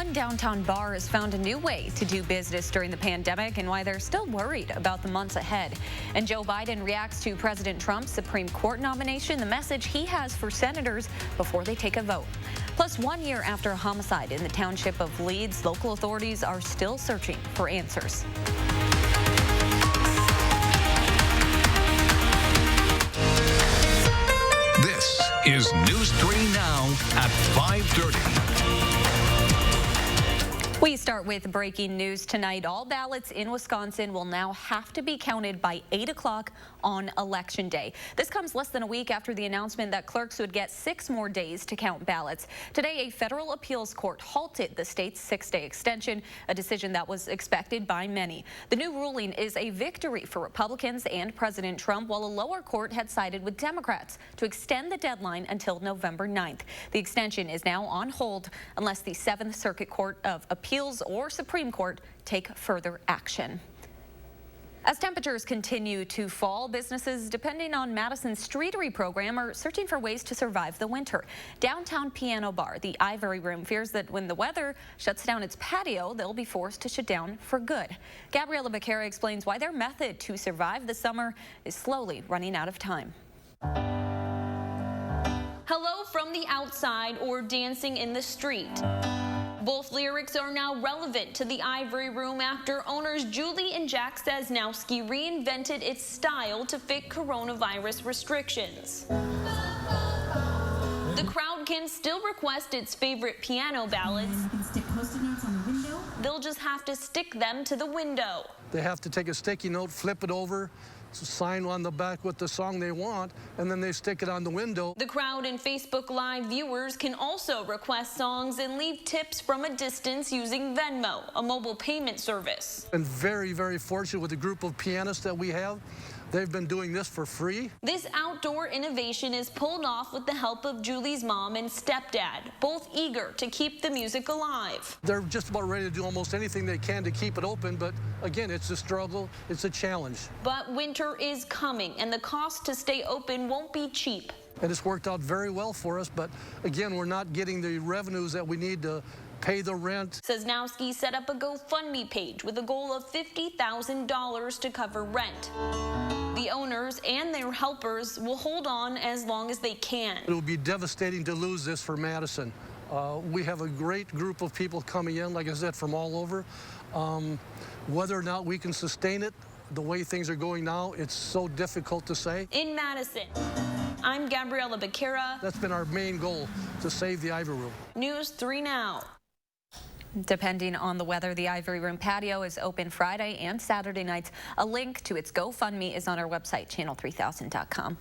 One downtown bar has found a new way to do business during the pandemic and why they're still worried about the months ahead. And Joe Biden reacts to President Trump's Supreme Court nomination, the message he has for senators before they take a vote. Plus, 1 year after a homicide in the township of Leeds, local authorities are still searching for answers. This is News 3 Now at 5:30. We start with breaking news tonight. All ballots in Wisconsin will now have to be counted by 8 o'clock on Election Day. This comes less than a week after the announcement that clerks would get 6 more days to count ballots. Today, a federal appeals court halted the state's 6-day extension, a decision that was expected by many. The new ruling is a victory for Republicans and President Trump, while a lower court had sided with Democrats to extend the deadline until November 9th. The extension is now on hold unless the 7th Circuit Court of Appeals or Supreme Court take further action. As temperatures continue to fall, businesses depending on Madison's Streetery program are searching for ways to survive the winter. Downtown Piano Bar, the Ivory Room, fears that when the weather shuts down its patio, they'll be forced to shut down for good. Gabriella Becerra explains why their method to survive the summer is slowly running out of time. Hello from the outside or dancing in the street. Both lyrics are now relevant to the Ivory Room after owners Julie and Jack Sosnowski reinvented its style to fit coronavirus restrictions. The crowd can still request its favorite piano ballads. You can stick Post-it notes on the window. They'll just have to stick them to the window. They have to take a sticky note, flip it over, sign on the back with the song they want, and then they stick it on the window. The crowd and Facebook Live viewers can also request songs and leave tips from a distance using Venmo, a mobile payment service. And very, very fortunate with the group of pianists that we have. They've been doing this for free. This outdoor innovation is pulled off with the help of Julie's mom and stepdad, both eager to keep the music alive. They're just about ready to do almost anything they can to keep it open, but again, it's a struggle, it's a challenge. But winter is coming, and the cost to stay open won't be cheap. And it's worked out very well for us, but again, we're not getting the revenues that we need to pay the rent. Sosnowski set up a GoFundMe page with a goal of $50,000 to cover rent. The owners and their helpers will hold on as long as they can. It will be devastating to lose this for Madison. We have a great group of people coming in, like I said, from all over. Whether or not we can sustain it, the way things are going now, it's so difficult to say. In Madison, I'm Gabriella Becerra. That's been our main goal, to save the Ivory Room. News 3 Now. Depending on the weather, the Ivory Room patio is open Friday and Saturday nights. A link to its GoFundMe is on our website, channel3000.com.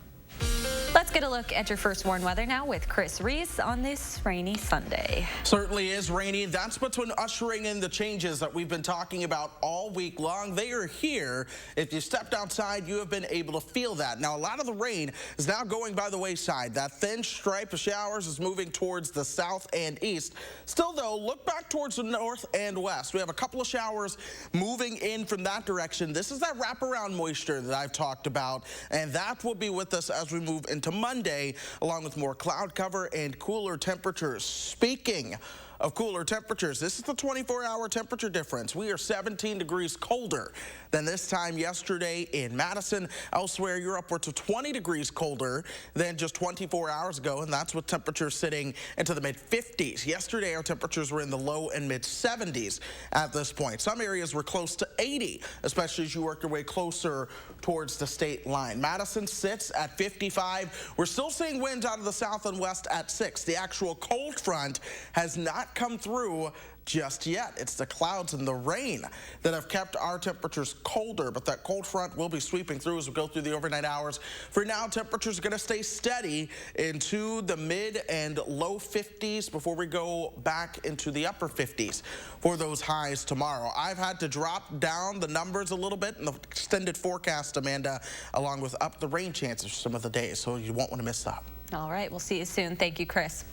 Let's get a look at your first warn weather now with Chris Reese on this rainy Sunday. Certainly is rainy. That's what's been ushering in the changes that we've been talking about all week long. They are here. If you stepped outside, you have been able to feel that. Now, a lot of the rain is now going by the wayside. That thin stripe of showers is moving towards the south and east. Still, though, look back towards the north and west. We have a couple of showers moving in from that direction. This is that wraparound moisture that I've talked about, and that will be with us as we move into Monday, along with more cloud cover and cooler temperatures. Speaking of cooler temperatures, this is the 24-hour temperature difference. We are 17 degrees colder than this time yesterday in Madison. Elsewhere, you're upwards of 20 degrees colder than just 24 hours ago, and that's with temperatures sitting into the mid-50s. Yesterday, our temperatures were in the low and mid-70s at this point. Some areas were close to 80, especially as you work your way closer towards the state line. Madison sits at 55. We're still seeing winds out of the south and west at 6. The actual cold front has not come through just yet. It's the clouds and the rain that have kept our temperatures colder, but that cold front will be sweeping through as we go through the overnight hours. For now, temperatures are going to stay steady into the mid and low 50s before we go back into the upper 50s for those highs tomorrow. I've had to drop down the numbers a little bit in the extended forecast, Amanda, along with up the rain chances for some of the days, so you won't want to miss that. All right, we'll see you soon. Thank you, Chris.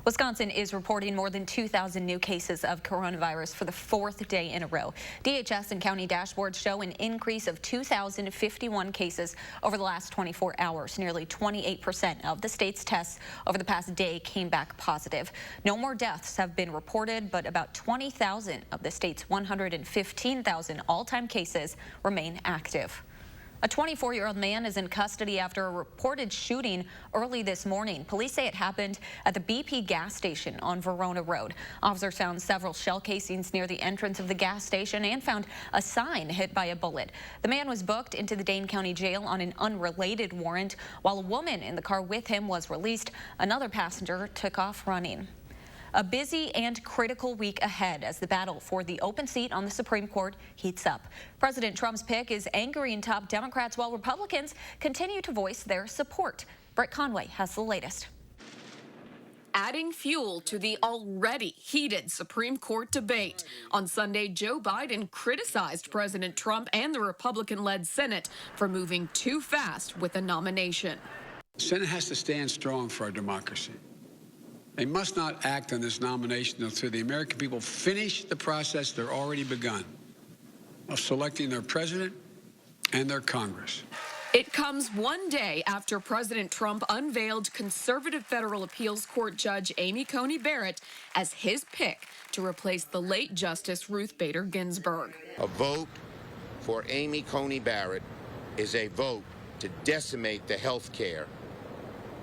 Wisconsin is reporting more than 2,000 new cases of coronavirus for the fourth day in a row. DHS and county dashboards show an increase of 2,051 cases over the last 24 hours. Nearly 28% of the state's tests over the past day came back positive. No more deaths have been reported, but about 20,000 of the state's 115,000 all-time cases remain active. A 24-year-old man is in custody after a reported shooting early this morning. Police say it happened at the BP gas station on Verona Road. Officers found several shell casings near the entrance of the gas station and found a sign hit by a bullet. The man was booked into the Dane County Jail on an unrelated warrant. While a woman in the car with him was released, another passenger took off running. A busy and critical week ahead as the battle for the open seat on the Supreme Court heats up. President Trump's pick is angering top Democrats while Republicans continue to voice their support. Brett Conway has the latest. Adding fuel to the already heated Supreme Court debate. On Sunday, Joe Biden criticized President Trump and the Republican-led Senate for moving too fast with the nomination. The Senate has to stand strong for our democracy. They must not act on this nomination until the American people finish the process they're already begun of selecting their president and their Congress. It comes one day after President Trump unveiled conservative federal appeals court judge Amy Coney Barrett as his pick to replace the late Justice Ruth Bader Ginsburg. A vote for Amy Coney Barrett is a vote to decimate the health care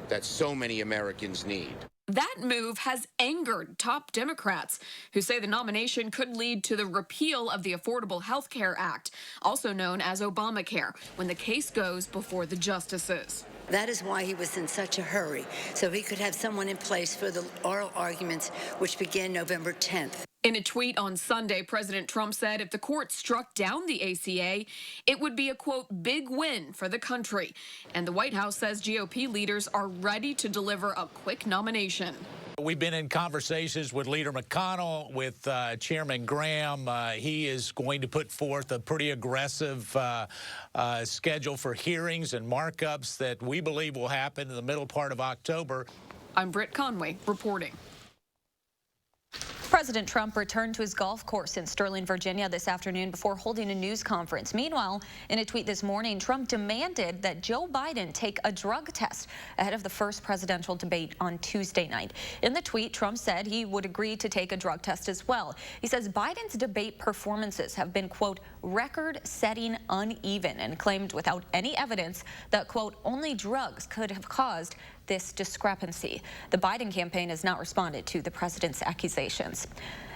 that so many Americans need. That move has angered top Democrats who say the nomination could lead to the repeal of the Affordable Health Care Act, also known as Obamacare, when the case goes before the justices. That is why he was in such a hurry, so he could have someone in place for the oral arguments, which begin November 10th. In a tweet on Sunday, President Trump said if the court struck down the ACA, it would be a, quote, big win for the country. And the White House says GOP leaders are ready to deliver a quick nomination. We've been in conversations with Leader McConnell, with Chairman Graham. He is going to put forth a pretty aggressive schedule for hearings and markups that we believe will happen in the middle part of October. I'm Britt Conway reporting. President Trump returned to his golf course in Sterling, Virginia this afternoon before holding a news conference. Meanwhile, in a tweet this morning, Trump demanded that Joe Biden take a drug test ahead of the first presidential debate on Tuesday night. In the tweet, Trump said he would agree to take a drug test as well. He says Biden's debate performances have been, quote, record-setting uneven, and claimed without any evidence that, quote, only drugs could have caused this discrepancy. The Biden campaign has not responded to the president's accusations.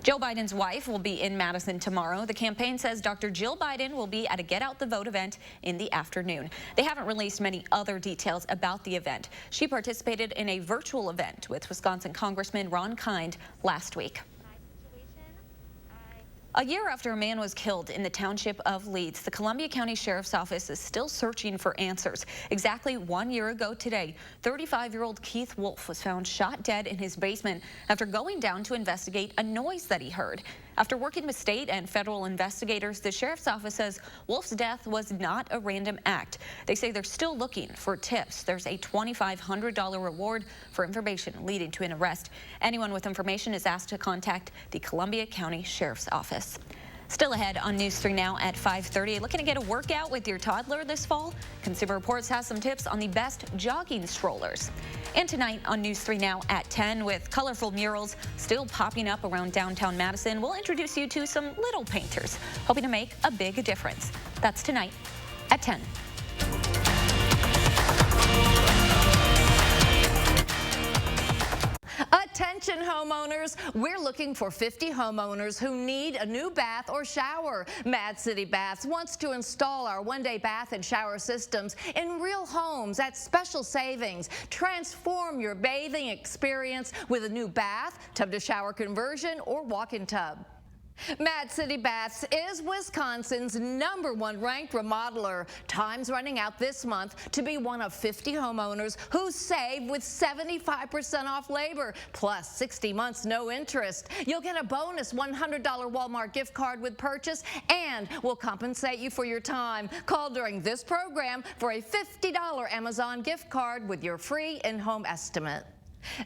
Joe Biden's wife will be in Madison tomorrow. The campaign says Dr. Jill Biden will be at a Get Out the Vote event in the afternoon. They haven't released many other details about the event. She participated in a virtual event with Wisconsin Congressman Ron Kind last week. A year after a man was killed in the township of Leeds, the Columbia County Sheriff's Office is still searching for answers. Exactly 1 year ago today, 35-year-old Keith Wolf was found shot dead in his basement after going down to investigate a noise that he heard. After working with state and federal investigators, the Sheriff's Office says Wolf's death was not a random act. They say they're still looking for tips. There's a $2,500 reward for information leading to an arrest. Anyone with information is asked to contact the Columbia County Sheriff's Office. Still ahead on News 3 Now at 5:30. Looking to get a workout with your toddler this fall? Consumer Reports has some tips on the best jogging strollers. And tonight on News 3 Now at 10, with colorful murals still popping up around downtown Madison, we'll introduce you to some little painters hoping to make a big difference. That's tonight at 10. Attention homeowners, we're looking for 50 homeowners who need a new bath or shower. Mad City Baths wants to install our one-day bath and shower systems in real homes at special savings. Transform your bathing experience with a new bath, tub to shower conversion, or walk-in tub. Mad City Baths is Wisconsin's #1 ranked remodeler. Time's running out this month to be one of 50 homeowners who save with 75% off labor, plus 60 months no interest. You'll get a bonus $100 Walmart gift card with purchase, and we'll compensate you for your time. Call during this program for a $50 Amazon gift card with your free in-home estimate.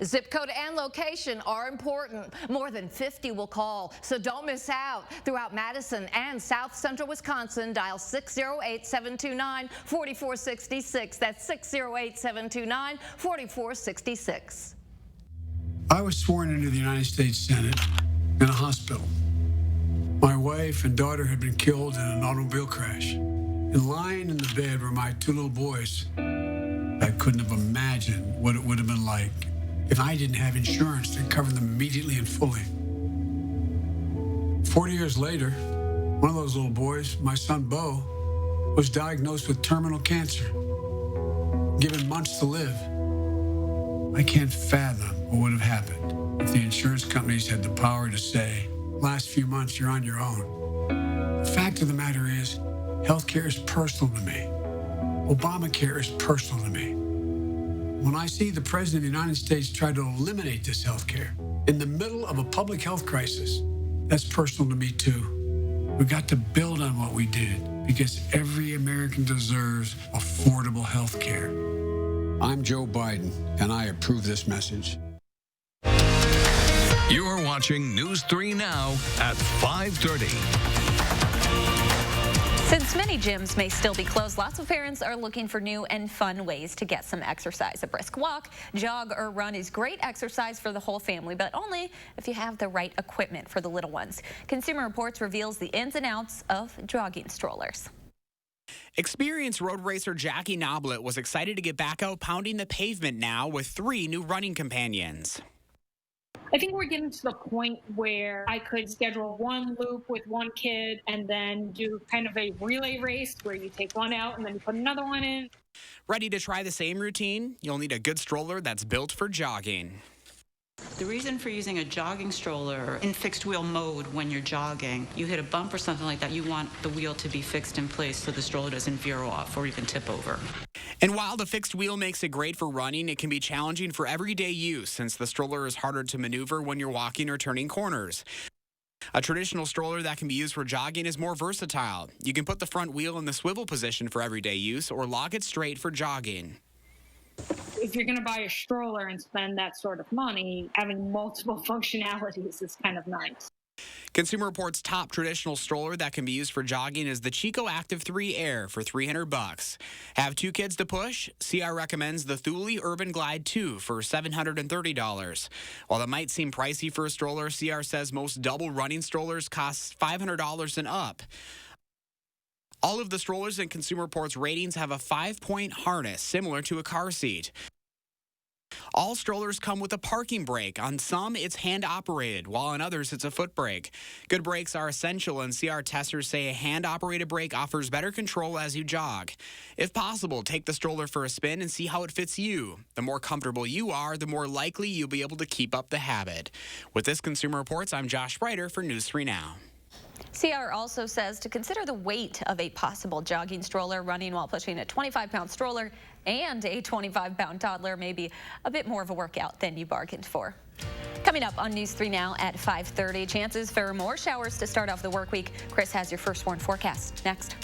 Zip code and location are important. More than 50 will call, so don't miss out. Throughout Madison and South Central Wisconsin, dial 608-729-4466. That's 608-729-4466. I was sworn into the United States Senate in a hospital. My wife and daughter had been killed in an automobile crash. And lying in the bed were my 2 little boys. I couldn't have imagined what it would have been like if I didn't have insurance that covered them immediately and fully. 40 years later, one of those little boys, my son Bo, was diagnosed with terminal cancer, given months to live. I can't fathom what would have happened if the insurance companies had the power to say, last few months you're on your own. The fact of the matter is, healthcare is personal to me. Obamacare is personal to me. When I see the President of the United States try to eliminate this health care in the middle of a public health crisis, that's personal to me too. We've got to build on what we did because every American deserves affordable health care. I'm Joe Biden, and I approve this message. You're watching News 3 Now at 5:30. Since many gyms may still be closed, lots of parents are looking for new and fun ways to get some exercise. A brisk walk, jog, or run is great exercise for the whole family, but only if you have the right equipment for the little ones. Consumer Reports reveals the ins and outs of jogging strollers. Experienced road racer Jackie Noblet was excited to get back out pounding the pavement now with 3 new running companions. I think we're getting to the point where I could schedule one loop with one kid and then do kind of a relay race where you take one out and then you put another one in. Ready to try the same routine? You'll need a good stroller that's built for jogging. The reason for using a jogging stroller in fixed wheel mode when you're jogging, you hit a bump or something like that, you want the wheel to be fixed in place so the stroller doesn't veer off or even tip over. And while the fixed wheel makes it great for running, it can be challenging for everyday use since the stroller is harder to maneuver when you're walking or turning corners. A traditional stroller that can be used for jogging is more versatile. You can put the front wheel in the swivel position for everyday use or lock it straight for jogging. If you're going to buy a stroller and spend that sort of money, having multiple functionalities is kind of nice. Consumer Reports' top traditional stroller that can be used for jogging is the Chico Active 3 Air for $300. Have 2 kids to push? CR recommends the Thule Urban Glide 2 for $730. While that might seem pricey for a stroller, CR says most double running strollers cost $500 and up. All of the strollers in Consumer Reports ratings have a 5-point harness similar to a car seat. All strollers come with a parking brake. On some, it's hand-operated, while on others, it's a foot brake. Good brakes are essential, and CR testers say a hand-operated brake offers better control as you jog. If possible, take the stroller for a spin and see how it fits you. The more comfortable you are, the more likely you'll be able to keep up the habit. With this Consumer Reports, I'm Josh Spreiter for News 3 Now. CR also says to consider the weight of a possible jogging stroller. Running while pushing a 25-pound stroller and a 25-pound toddler may be a bit more of a workout than you bargained for. Coming up on News 3 Now at 5:30, chances for more showers to start off the work week. Chris has your first warn forecast next.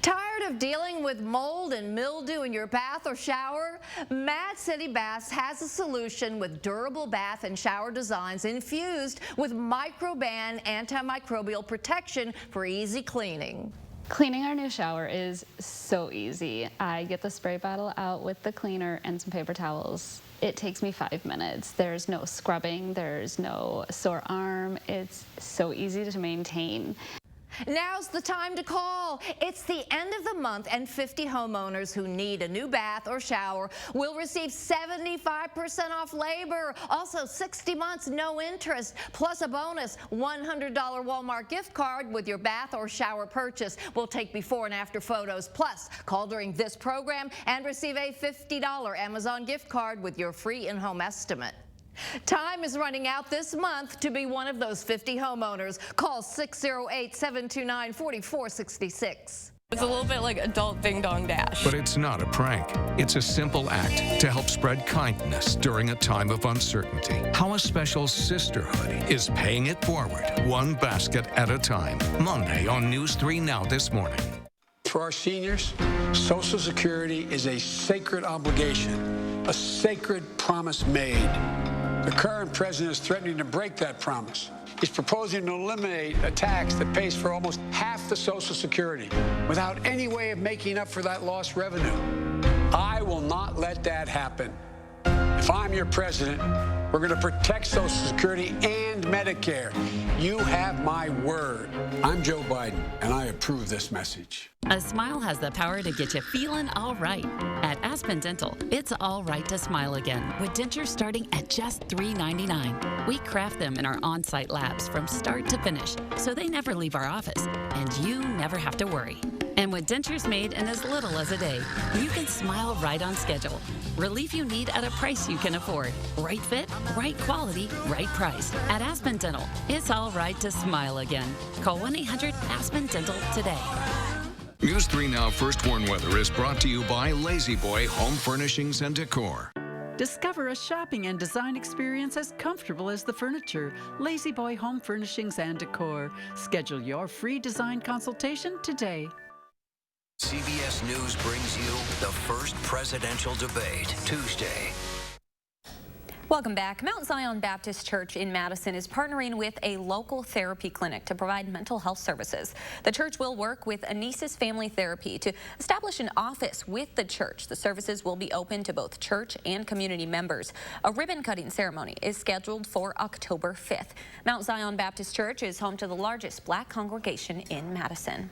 Tired of dealing with mold and mildew in your bath or shower? Mad City Baths has a solution with durable bath and shower designs infused with Microban antimicrobial protection for easy cleaning. Cleaning our new shower is so easy. I get the spray bottle out with the cleaner and some paper towels. It takes me 5 minutes. There's no scrubbing, there's no sore arm. It's so easy to maintain. Now's the time to call. It's the end of the month, and 50 homeowners who need a new bath or shower will receive 75% off labor. Also, 60 months, no interest, plus a bonus $100 Walmart gift card with your bath or shower purchase. We'll take before and after photos. Plus, call during this program and receive a $50 Amazon gift card with your free in-home estimate. Time is running out this month to be one of those 50 homeowners. Call 608-729-4466. It's a little bit like adult Ding Dong Dash. But it's not a prank. It's a simple act to help spread kindness during a time of uncertainty. How a special sisterhood is paying it forward, one basket at a time. Monday on News 3 Now this morning. For our seniors, Social Security is a sacred obligation, a sacred promise made. The current president is threatening to break that promise. He's proposing to eliminate a tax that pays for almost half the Social Security without any way of making up for that lost revenue. I will not let that happen. If I'm your president, we're going to protect Social Security and Medicare. You have my word. I'm Joe Biden, and I approve this message. A smile has the power to get you feeling all right. At Aspen Dental, it's all right to smile again with dentures starting at just $3.99. We craft them in our on-site labs from start to finish, so they never leave our office, and you never have to worry. And with dentures made in as little as a day, you can smile right on schedule. Relief you need at a price you can afford. Right fit, right quality, right price. At Aspen Dental, it's all right to smile again. Call 1-800-ASPEN-DENTAL today. News 3 Now First Warn Weather is brought to you by Lazy Boy Home Furnishings and Decor. Discover a shopping and design experience as comfortable as the furniture. Lazy Boy Home Furnishings and Decor. Schedule your free design consultation today. CBS News brings you the first presidential debate, Tuesday. Welcome back. Mount Zion Baptist Church in Madison is partnering with a local therapy clinic to provide mental health services. The church will work with Anesis Family Therapy to establish an office with the church. The services will be open to both church and community members. A ribbon-cutting ceremony is scheduled for October 5th. Mount Zion Baptist Church is home to the largest Black congregation in Madison.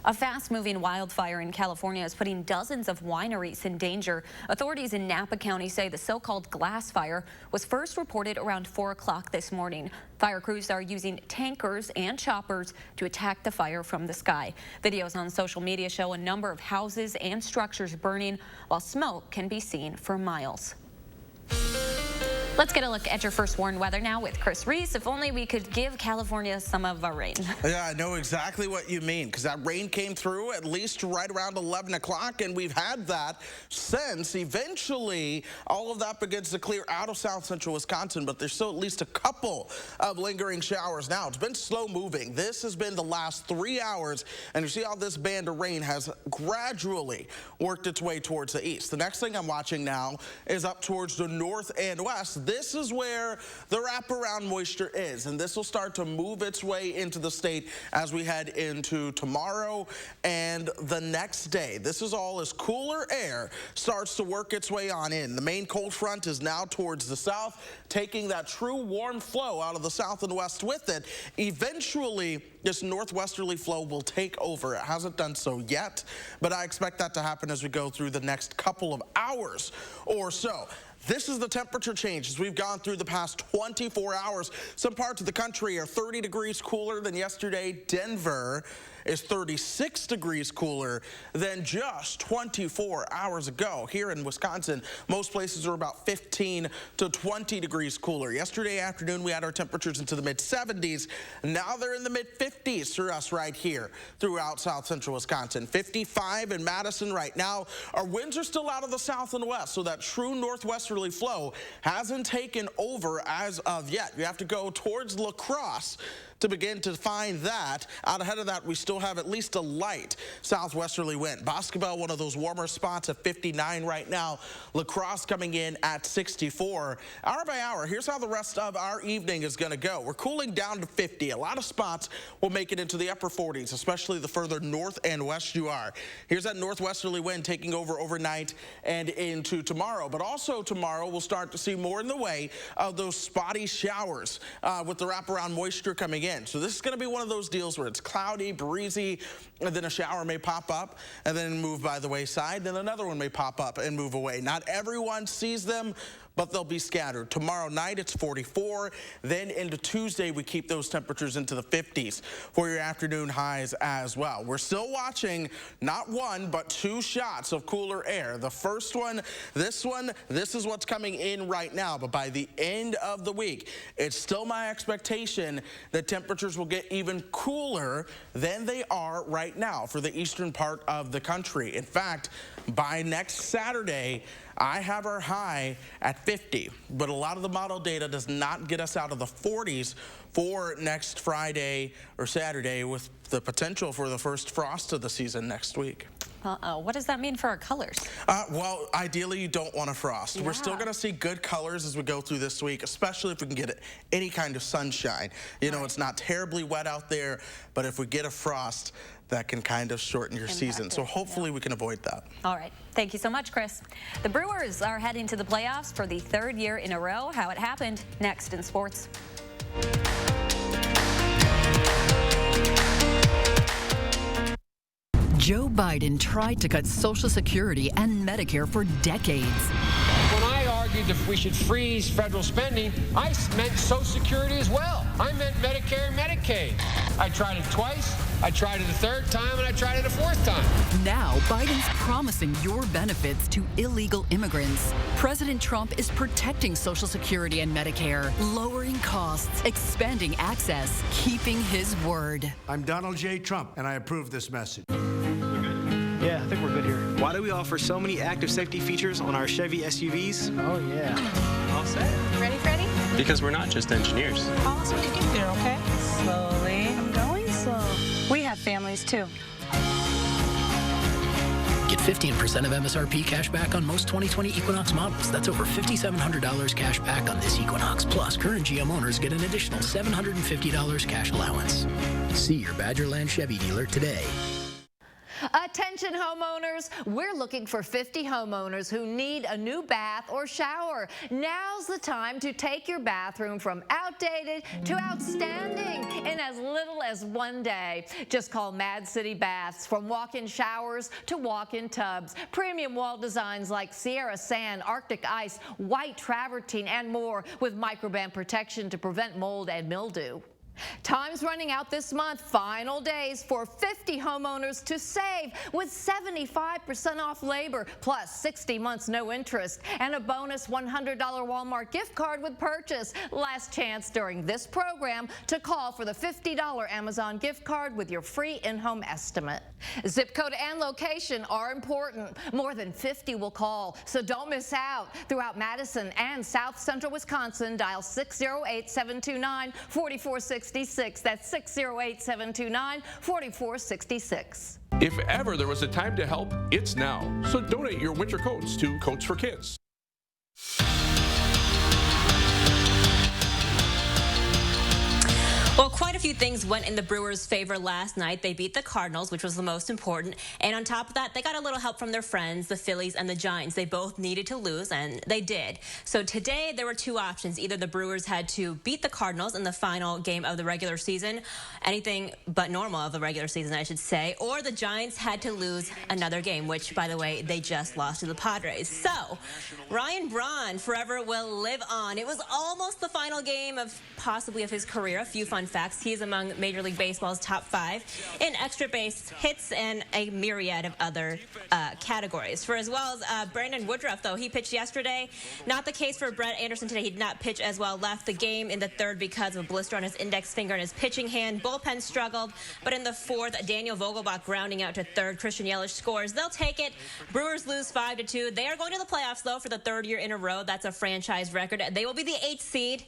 A fast-moving wildfire in California is putting dozens of wineries in danger. Authorities in Napa County say the so-called glass fire was first reported around 4 o'clock this morning. Fire crews are using tankers and choppers to attack the fire from the sky. Videos on social media show a number of houses and structures burning, while smoke can be seen for miles. Let's get a look at your first warn weather now with Chris Reese. If only we could give California some of our rain. Yeah, I know exactly what you mean, because that rain came through at least right around 11 o'clock, and we've had that since. Eventually, all of that begins to clear out of south central Wisconsin, but there's still at least a couple of lingering showers now. It's been slow moving. This has been the last 3 hours, and you see how this band of rain has gradually worked its way towards the east. The next thing I'm watching now is up towards the north and west. This is where the wraparound moisture is, and this will start to move its way into the state as we head into tomorrow and the next day. This is all as cooler air starts to work its way on in. The main cold front is now towards the south, taking that true warm flow out of the south and west with it. Eventually, this northwesterly flow will take over. It hasn't done so yet, but I expect that to happen as we go through the next couple of hours or so. This is the temperature change as we've gone through the past 24 hours. Some parts of the country are 30 degrees cooler than yesterday. Denver is 36 degrees cooler than just 24 hours ago. Here in Wisconsin, most places are about 15 to 20 degrees cooler. Yesterday afternoon, we had our temperatures into the mid-70s. Now they're in the mid-50s for us right here throughout south central Wisconsin. 55 in Madison right now. Our winds are still out of the south and west, so that true northwesterly flow hasn't taken over as of yet. You have to go towards La Crosse to begin to find that. Out ahead of that, we still have at least a light southwesterly wind. Boscobel, one of those warmer spots at 59 right now. La Crosse coming in at 64. Hour by hour, here's how the rest of our evening is going to go. We're cooling down to 50. A lot of spots will make it into the upper 40s, especially the further north and west you are. Here's that northwesterly wind taking over overnight and into tomorrow. But also tomorrow, we'll start to see more in the way of those spotty showers with the wraparound moisture coming in. So this is going to be one of those deals where it's cloudy, breezy, and then a shower may pop up and then move by the wayside. Then another one may pop up and move away. Not everyone sees them, but they'll be scattered. Tomorrow night, it's 44. Then into Tuesday, we keep those temperatures into the 50s for your afternoon highs as well. We're still watching not one, but 2 shots of cooler air. The first one, this is what's coming in right now. But by the end of the week, it's still my expectation that temperatures will get even cooler than they are right now for the eastern part of the country. In fact, by next Saturday, I have our high at 50, but a lot of the model data does not get us out of the 40s for next Friday or Saturday, with the potential for the first frost of the season next week. What does that mean for our colors? Well, ideally, you don't want a frost. Yeah. We're still going to see good colors as we go through this week, especially if we can get any kind of sunshine. You know, it's not terribly wet out there, but if we get a frost, that can kind of shorten your season. So hopefully we can avoid that. All right. Thank you so much, Chris. The Brewers are heading to the playoffs for the 3rd year in a row. How it happened, next in sports. Joe Biden tried to cut Social Security and Medicare for decades. When I argued that we should freeze federal spending, I meant Social Security as well. I meant Medicare and Medicaid. I tried it twice, I tried it a 3rd time, and I tried it a 4th time. Now Biden's promising your benefits to illegal immigrants. President Trump is protecting Social Security and Medicare, lowering costs, expanding access, keeping his word. I'm Donald J. Trump, and I approve this message. Yeah, I think we're good here. Why do we offer so many active safety features on our Chevy SUVs? Oh, yeah. All set. Ready, Freddie? Because we're not just engineers. Call us when you get there, okay? Slowly. I'm going slow. We have families, too. Get 15% of MSRP cash back on most 2020 Equinox models. That's over $5,700 cash back on this Equinox. Plus, current GM owners get an additional $750 cash allowance. See your Badgerland Chevy dealer today. Attention homeowners, we're looking for 50 homeowners who need a new bath or shower. Now's the time to take your bathroom from outdated to outstanding in as little as 1 day. Just call Mad City Baths. From walk-in showers to walk-in tubs, premium wall designs like Sierra Sand, Arctic Ice, white travertine, and more, with microban protection to prevent mold and mildew. Time's running out this month. Final days for 50 homeowners to save with 75% off labor, plus 60 months no interest, and a bonus $100 Walmart gift card with purchase. Last chance during this program to call for the $50 Amazon gift card with your free in-home estimate. Zip code and location are important. More than 50 will call, so don't miss out. Throughout Madison and South Central Wisconsin, dial 608-729-4460. That's 608-729-4466. If ever there was a time to help, it's now. So donate your winter coats to Coats for Kids. Well, quite a few things went in the Brewers' favor last night. They beat the Cardinals, which was the most important. And on top of that, they got a little help from their friends, the Phillies and the Giants. They both needed to lose, and they did. So today, there were 2 options. Either the Brewers had to beat the Cardinals in the final game of the regular season, anything but normal of the regular season, I should say, or the Giants had to lose another game, which, by the way, they just lost to the Padres. So Ryan Braun forever will live on. It was almost the final game of possibly of his career. A few fun facts. He's among Major League Baseball's top 5 in extra base hits and a myriad of other categories. For as well as Brandon Woodruff, though, he pitched yesterday. Not the case for Brett Anderson today. He did not pitch as well. Left the game in the 3rd because of a blister on his index finger and his pitching hand. Bullpen struggled, but in the 4th, Daniel Vogelbach grounding out to 3rd. Christian Yelich scores. They'll take it. Brewers lose 5-2. They are going to the playoffs, though, for the 3rd year in a row. That's a franchise record. They will be the 8th seed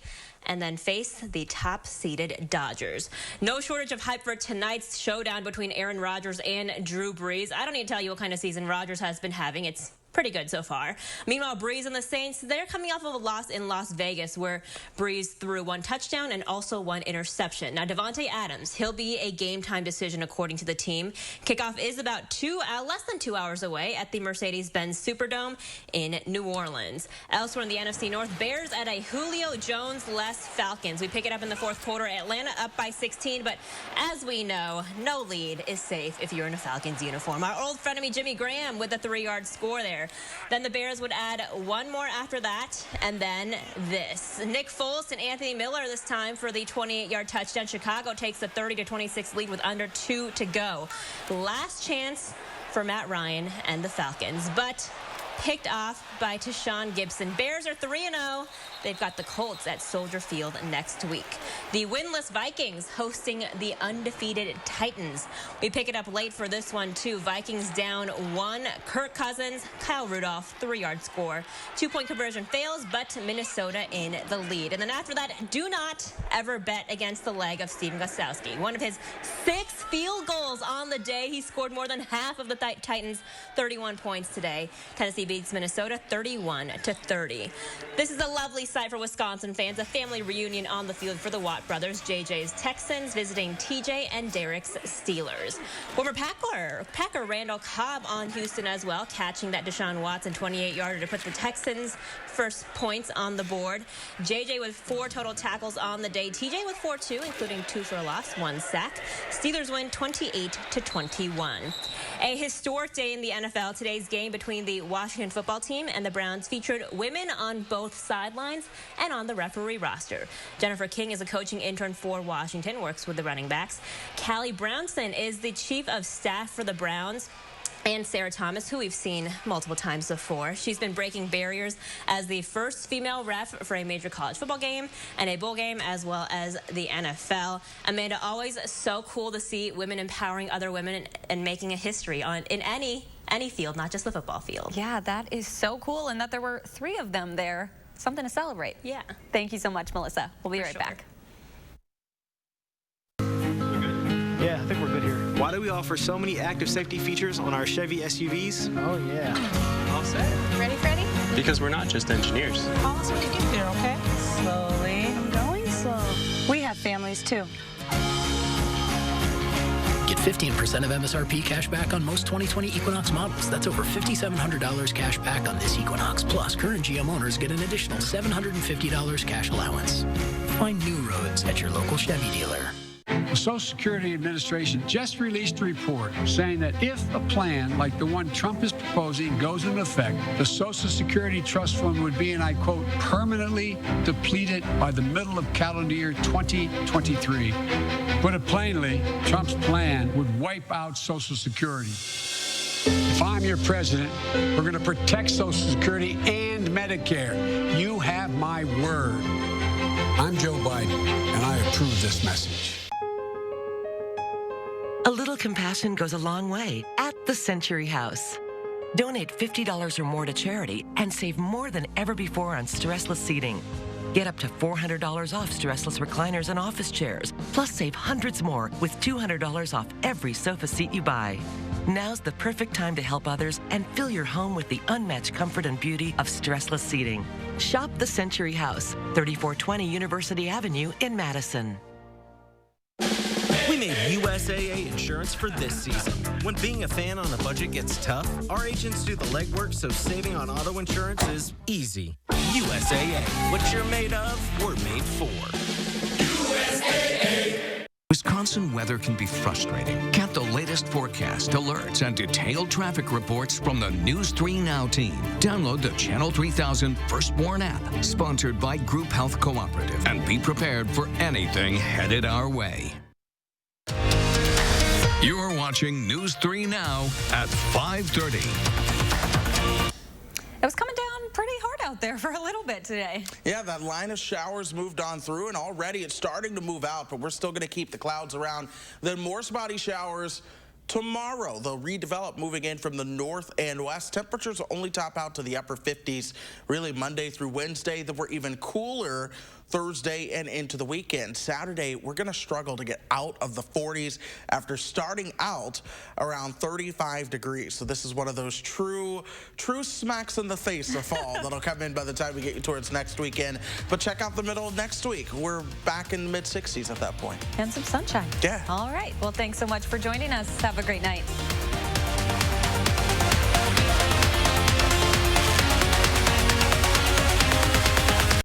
and then face the top-seeded Dodgers. No shortage of hype for tonight's showdown between Aaron Rodgers and Drew Brees. I don't need to tell you what kind of season Rodgers has been having. It's pretty good so far. Meanwhile, Brees and the Saints, they're coming off of a loss in Las Vegas where Brees threw 1 touchdown and also 1 interception. Now, Devontae Adams, he'll be a game-time decision according to the team. Kickoff is about less than 2 hours away at the Mercedes-Benz Superdome in New Orleans. Elsewhere in the NFC North, Bears at a Julio Jones-less Falcons. We pick it up in the 4th quarter. Atlanta up by 16, but as we know, no lead is safe if you're in a Falcons uniform. Our old frenemy Jimmy Graham with a 3-yard score there. there. Then the Bears would add one more after that, and then this. Nick Foles and Anthony Miller this time for the 28-yard touchdown. Chicago takes the 30-26 lead with under 2 to go. Last chance for Matt Ryan and the Falcons, but picked off by Tashawn Gibson. Bears are 3-0. They've got the Colts at Soldier Field next week. The winless Vikings hosting the undefeated Titans. We pick it up late for this one, too. Vikings down 1. Kirk Cousins, Kyle Rudolph, 3-yard score. 2-point conversion fails, but Minnesota in the lead. And then after that, do not ever bet against the leg of Stephen Gostkowski. One of his 6 field goals on the day. He scored more than half of the Titans' 31 points today. Tennessee beats Minnesota 31-30. This is a lovely sight for Wisconsin fans, a family reunion on the field for the Watt brothers. JJ's Texans visiting TJ and Derek's Steelers. Former Packer Randall Cobb on Houston as well, catching that Deshaun Watson 28-yarder to put the Texans' first points on the board. JJ with 4 total tackles on the day. TJ with 4 too, including 2 for a loss, 1 sack. Steelers win 28-21. A historic day in the NFL. Today's game between the Washington football team and the Browns featured women on both sidelines and on the referee roster. Jennifer King is a coaching intern for Washington, works with the running backs. Callie Brownson is the chief of staff for the Browns. And Sarah Thomas, who we've seen multiple times before. She's been breaking barriers as the first female ref for a major college football game and a bowl game, as well as the NFL. Amanda, always so cool to see women empowering other women and making a history in any field, not just the football field. Yeah, that is so cool, and that there were 3 of them there. Something to celebrate. Yeah. Thank you so much, Melissa. We'll be right back. Yeah, I think we're good here. Why do we offer so many active safety features on our Chevy SUVs? Oh, yeah. All set. Ready, Freddie? Because we're not just engineers. Call us when you get there, okay? Slowly. I'm going slow. We have families, too. Get 15% of MSRP cash back on most 2020 Equinox models. That's over $5,700 cash back on this Equinox. Plus, current GM owners get an additional $750 cash allowance. Find new roads at your local Chevy dealer. The Social Security Administration just released a report saying that if a plan like the one Trump is proposing goes into effect, the Social Security Trust Fund would be, and I quote, permanently depleted by the middle of calendar year 2023. Put it plainly, Trump's plan would wipe out Social Security. If I'm your president, we're going to protect Social Security and Medicare. You have my word. I'm Joe Biden, and I approve this message. A little compassion goes a long way at the Century House. Donate $50 or more to charity and save more than ever before on stressless seating. Get up to $400 off stressless recliners and office chairs, plus save hundreds more with $200 off every sofa seat you buy. Now's the perfect time to help others and fill your home with the unmatched comfort and beauty of stressless seating. Shop the Century House, 3420 University Avenue in Madison. We made USAA insurance for this season. When being a fan on a budget gets tough, our agents do the legwork so saving on auto insurance is easy. USAA. What you're made of, we're made for. USAA. Wisconsin weather can be frustrating. Get the latest forecast, alerts, and detailed traffic reports from the News 3 Now team. Download the Channel 3000 Firstborn app, sponsored by Group Health Cooperative, and be prepared for anything headed our way. You're watching News 3 Now at 5:30. It was coming down pretty hard out there for a little bit today. Yeah, that line of showers moved on through, and already it's starting to move out, but we're still going to keep the clouds around. Then more spotty showers tomorrow. They'll redevelop, moving in from the north and west. Temperatures will only top out to the upper 50s, really Monday through Wednesday. Then we're even cooler Thursday and into the weekend. Saturday, we're going to struggle to get out of the 40s after starting out around 35 degrees. So this is one of those true smacks in the face of fall that'll come in by the time we get you towards next weekend. But check out the middle of next week. We're back in the mid-60s at that point. And some sunshine. Yeah. All right. Well, thanks so much for joining us. Have a great night.